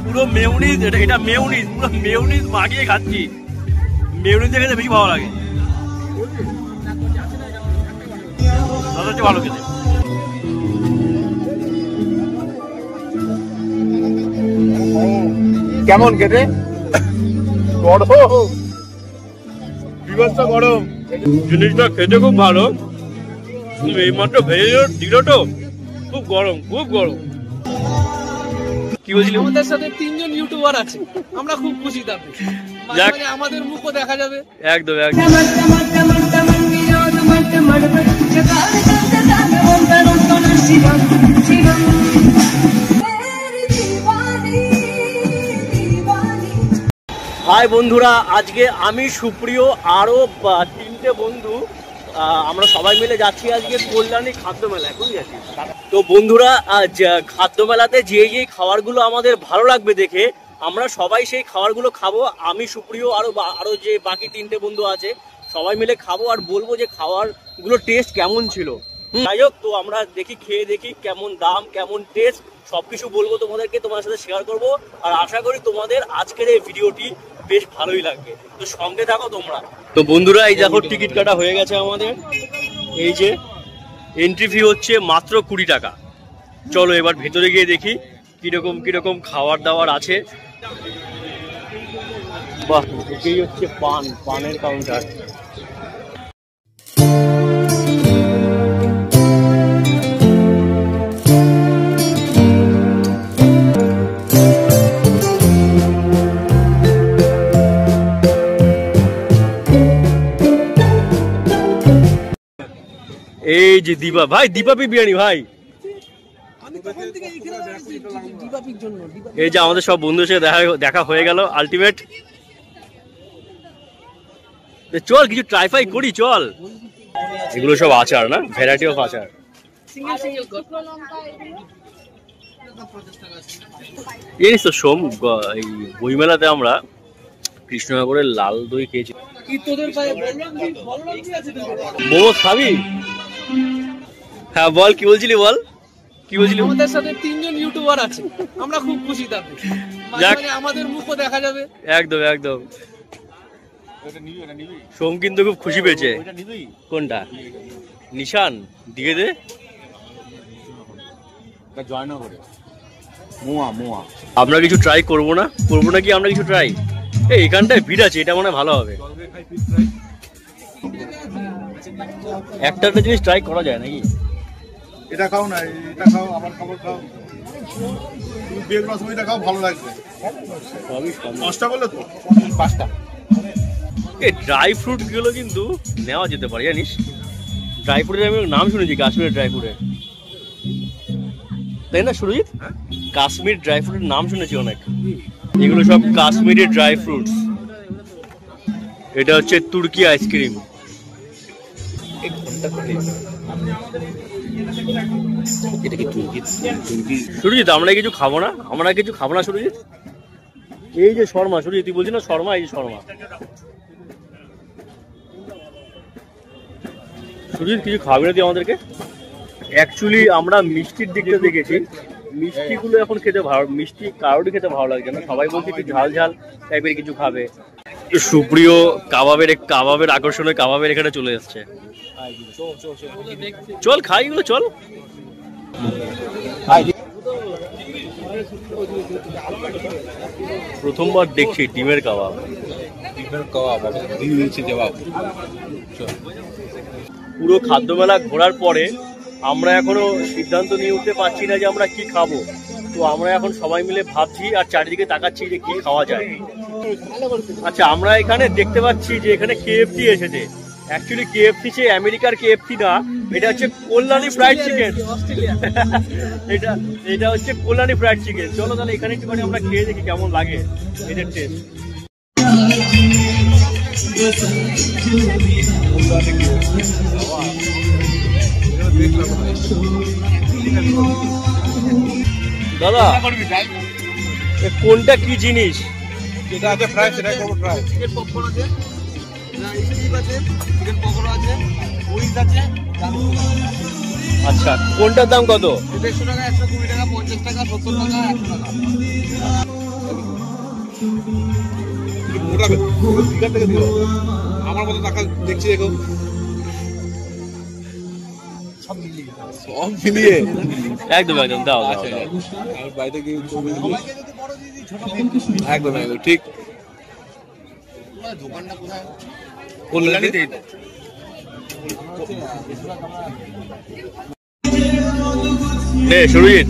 পুরো মেয়োনিজ, এটা মেয়োনিজ, পুরো মেয়োনিজ মাখিয়ে খাচ্ছি। মেয়োনিজ খেতে বেশি ভালো লাগে, ভালো খেতে। কেমন খেতে? গরম, গরম জিনিসটা খেতে খুব ভালো। এইমাত্র ভেজে দিল তো, খুব গরম, খুব গরম। কি বলছিলি? আমাদের সাথে 3 জন ইউটিউবার আছে, আমরা খুব খুশি তাতে, আমাদের মুখও দেখা যাবে। একদম একদম। হাই বন্ধুরা, আজকে আমি সুপ্রিয় আরো 3টে বন্ধু আমরা সবাই মিলে যাচ্ছি আজকে কল্যাণী খাদ্য মেলা। এখন যাচ্ছি তো বন্ধুরা, খাদ্য মেলাতে যে খাবারগুলো আমাদের ভালো লাগবে দেখে আমরা সবাই সেই খাবারগুলো খাবো। আমি সুপ্রিয় আরো যে বাকি 3টে বন্ধু আছে সবাই মিলে খাবো আর বলবো যে খাবারগুলো টেস্ট কেমন ছিল। যাই হোক, তো আমরা দেখি, খেয়ে দেখি কেমন দাম, কেমন টেস্ট, সবকিছু বলবো তোমাদেরকে, তোমাদের সাথে শেয়ার করবো। আর আশা করি তোমাদের আজকের এই ভিডিওটি বেশ ভালোই লাগবে, তো সঙ্গে থাকো তোমরা। তো বন্ধুরা, এই দেখো টিকিট কাটা হয়ে গেছে আমাদের। এই যে এন্ট্রি ফি হচ্ছে মাত্র 20 টাকা। চলো এবার ভেতরে গিয়ে দেখি কিরকম খাবার দাবার আছে। বাহ, এটাই হচ্ছে পানের কাউন্টার। এই যে দীপা ভাই, দীপাপি বিরিয়ানি ভাই। এই যে আমাদের সব বন্ধুদের সাথে দেখা হয়ে গেল আলটিমেট। চল কিছু ট্রাই ফাই করি, চল। এগুলো সব আচার না, ভ্যারাইটি অফ আচার। জানিস তো সোম, এই বইমেলাতে আমরা কৃষ্ণনগরের লাল দই খেয়েছি। মোমো খাবি? হ্যাঁ বল, কি বলছিলি বল, কি বলছিলি? আমাদের সাথে 3 জন ইউটিউবার আছে, আমরা খুব খুশি তাতে, আমাদের মুখও দেখা যাবে। একদম একদম। সোম কিন্তু খুব খুশি পেয়েছে। কোনটা? নিশান দিয়ে দে। আমরা কিছু ট্রাই করবো না কি আমরা কিছু ট্রাই? এখানটায় ভিড় আছে, এটা মনে হয় ভালো হবে। একটা জিনিস ট্রাই করা যায় নাকি? এটা খাও না, এটা খাও, আমার খাবার খাও, তুমি বেগুন সময়টা খাও, ভালো লাগবে। 5টা বললে তো 5টা। এই ড্রাই ফ্রুট গুলো কিন্তু নেওয়া যেতে পারে, জানিস? ড্রাই ফ্রুটের আমি নাম শুনেছি, কাশ্মীরের ড্রাই ফ্রুটের, তাই না সুরজিৎ? কাশ্মীর ড্রাই ফ্রুটের নাম শুনেছি অনেক। এগুলো সব কাশ্মীরি ড্রাই ফ্রুটস। এটা হচ্ছে তুর্কি আইসক্রিম। সুরজিৎ, আমরা কিছু খাবো না, সুরজিৎ? এই যে শর্মা, সুরজিৎ তুই বলছিস না শর্মা, এই যে শর্মা। সুরজিৎ কিছু খাবে না তুই আমাদেরকে? অ্যাকচুয়ালি আমরা মিষ্টির দিকটা দেখেছি, মিষ্টিগুলো এখন খেতে ভালো, মিষ্টি কারোরই খেতে ভালো লাগছে না, সবাই বলছে একটু ঝাল ঝাল টাইপের কিছু খাবে। সুপ্রিয় কাবাবের আকর্ষণে কাবাবের এখানে চলে এসছে। চল খাই এগুলো, চল। প্রথমবার দেখছি ডিমের কাবাব। পুরো খাদ্য মেলা ঘোরার পরে আমরা এখনো সিদ্ধান্ত নিয়ে উঠতে পারছি না যে আমরা কি খাবো। তো আমরা এখন সবাই মিলে ভাবছি আর চারিদিকে তাকাচ্ছি যে কি খাওয়া যায়। আচ্ছা, আমরা এখানে দেখতে পাচ্ছি যে এখানে KFC এসেছে। অ্যাকচুয়ালি KFC সে আমেরিকার KFC না, এটা হচ্ছে কল্যাণী ফ্রাইড চিকেন। এটা হচ্ছে কল্যাণী ফ্রাইড চিকেন। চলো তাহলে এখানে একটুখানি আমরা খেয়ে দেখি কেমন লাগে এদের টেস্ট। দাদা কোনটা কি জিনিস? যেটা আছে ফ্রাই সেটাই করবো। ফ্রাই চিকেন পপকর্ন আছে, চিকেন পকোড়া আছে, উইংস আছে। আচ্ছা, কোনটার দাম কত? 150 টাকা, 120 টাকা, 50 টাকা, 70 টাকা, 100 টাকা। আমার মতো টাকা দেখছি এখন সব মিলিয়ে একদম একদম দাও বাড়িতে গিয়ে একদম একদম ঠিক দোকানটা কোথায় কল্যাণীতেই সুরজিৎ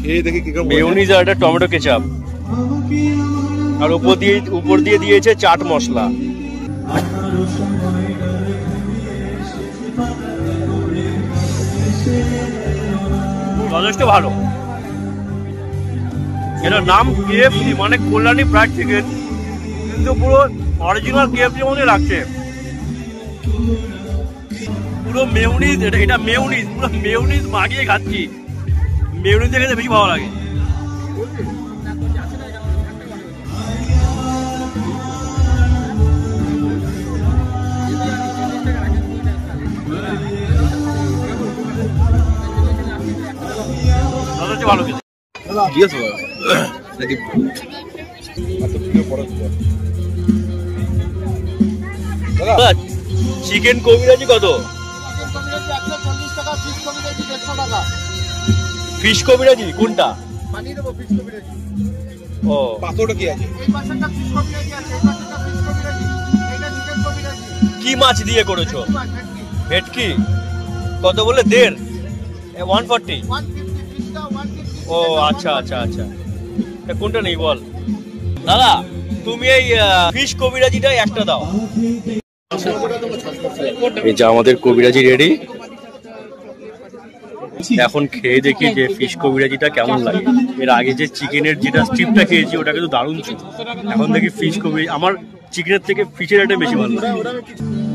খেয়ে দেখি কি করে মেয়োনিজ আর একটা টমেটো কেচাপ আর উপর দিয়ে দিয়েছে চাট মশলা। যথেষ্ট ভালো। এটার নাম KFC মানে কল্যাণী ফ্রাইড চিকেন, কিন্তু পুরো অরিজিনাল KFC এর মধ্যে লাগছে। পুরো মেয়োনিজ, এটা মেয়োনিজ, পুরো মেয়োনিজ মাখিয়ে খাচ্ছি। মেয়োনিজ খেতে বেশি ভালো লাগে। ভালো খেতে চিকেন কবিরাজি কত? ফিশ কবিরাজি কোনটা? ও পাথরটা কি আছে? কি মাছ দিয়ে করেছো? ভেটকি কত বলে? 140? ও আচ্ছা আচ্ছা আচ্ছা, কোনটা নেই বল দাদা? তুমি এই ফিশ কবিরাজিটা একটা দাও। এই যে আমাদের কবিরাজি রেডি। এখন খেয়ে দেখি যে ফিশ কবিরাজিটা কেমন লাগে। এর আগে যে চিকেনের যেটা স্ট্রিপটা খেয়েছি ওটা কিন্তু দারুণ ছিল। এখন দেখি ফিশ কবিরাজি, আমার চিকেনের থেকে ফিশের আইটেম বেশি ভালো লাগে।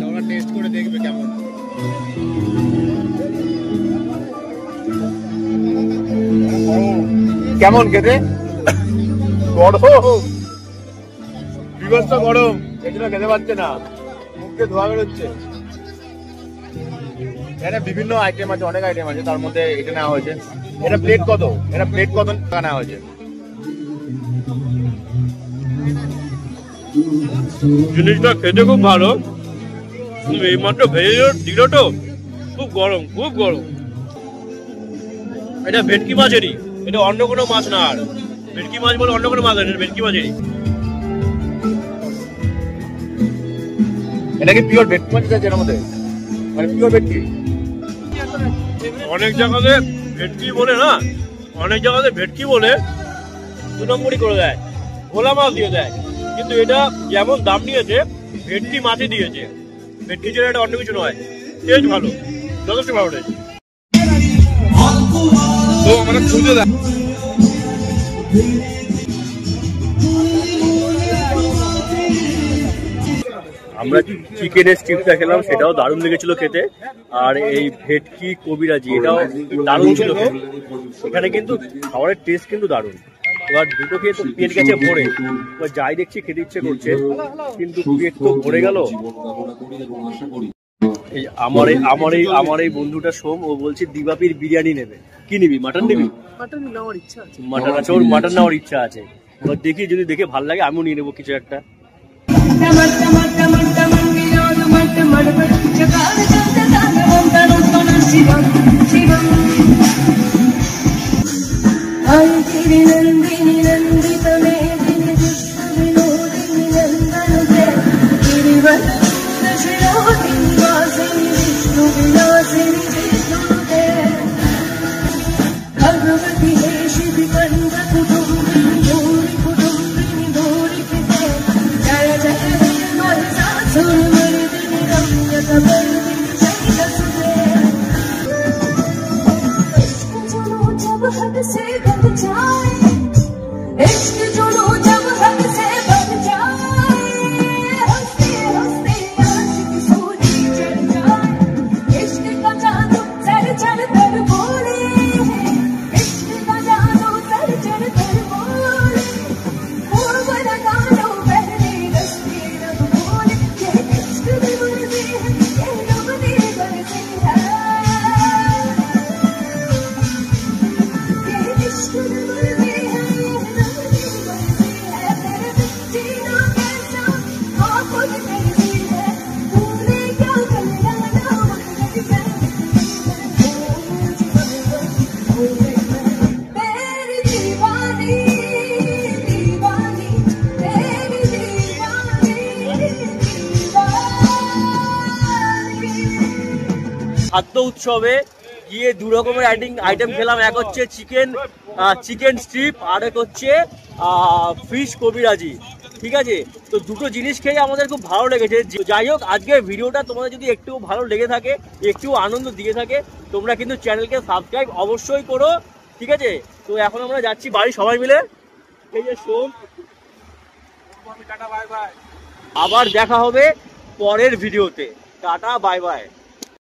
ওরা টেস্ট করে দেখবে কেমন। কেমন খেতে? গরম, বিভৎস গরম, এগুলো খেতে পারছে না, মুখে ধোয়া বেরোচ্ছে। এখানে বিভিন্ন আইটেম আছে, অনেক আইটেম আছে, তার মধ্যে এটা নেওয়া হয়েছে। এটা প্লেট কত? এটা প্লেট কত টাকা নেওয়া হয়েছে? জিনিসটা খেতে খুব ভালো, এই মাত্র ভেজে দিল তো, খুব গরম, খুব গরম। এটা ভেটকি মাছেরই, এটা অন্য কোনো মাছ না। আর ভেটকি মাছ বলে অন্য কোনো মাছ না, এটা ভেটকি মাছেরই। এটা কি পিওর ভেটকি মাছ আছে এর মধ্যে? মানে পিওর ভেটকি? অনেক জায়গাতে ভেটকি বলে না, অনেক জায়গাতে ভেটকি বলে 2 নম্বরই করে দেয়, ভোলা মাছ দিয়ে দেয়। কিন্তু এটা যেমন দাম নিয়েছে, ভেটকি মাছই দিয়েছে। ভেটকি ছাড়া এটা অন্য কিছু নয়। টেস্ট ভালো, যথেষ্ট ভালো টেস্ট। তো আমরা খুঁজে দেখ। আমরা চিকেনের স্ট্রিপটা খেলাম, সেটাও দারুণ লেগেছিল খেতে। আর এই ভেটকি কবিরাজি এটাও দারুণ ছিল। এখানে কিন্তু খাবারের টেস্ট কিন্তু দারুণ। এবার দুটো খেয়ে তো পেট গেছে ভরে, এবার যাই দেখছি খেতে ইচ্ছে করছে, কিন্তু পেট তো ভরে গেল। এই আমার এই বন্ধুটা সোম, ও বলছে দিবাপির বিরিয়ানি নেবে। কি নিবি? মাটন নিবি? মাটন নেওয়ার ইচ্ছা আছে। মাটন আছে, ওর মাটন নেওয়ার ইচ্ছা আছে। এবার দেখি যদি দেখে ভালো লাগে আমিও নিয়ে নেবো কিছু একটা। খাদ্য উৎসবে গিয়ে 2 রকমের আইটেম খেলাম। এক হচ্ছে চিকেন স্ট্রিপ, আর এক হচ্ছে ফিশ কবিরাজি। ঠিক আছে, তো দুটো জিনিস খেয়ে আমাদের খুব ভালো লেগেছে। যাই হোক, আজকের ভিডিওটা তোমাদের যদি একটু ভালো লেগে থাকে, একটু আনন্দ দিয়ে থাকে, তোমরা কিন্তু চ্যানেলকে সাবস্ক্রাইব অবশ্যই করো। ঠিক আছে, তো এখন আমরা যাচ্ছি বাড়ি সবাই মিলে। এই যে শোন, আবার দেখা হবে পরের ভিডিওতে। Tata, bye bye.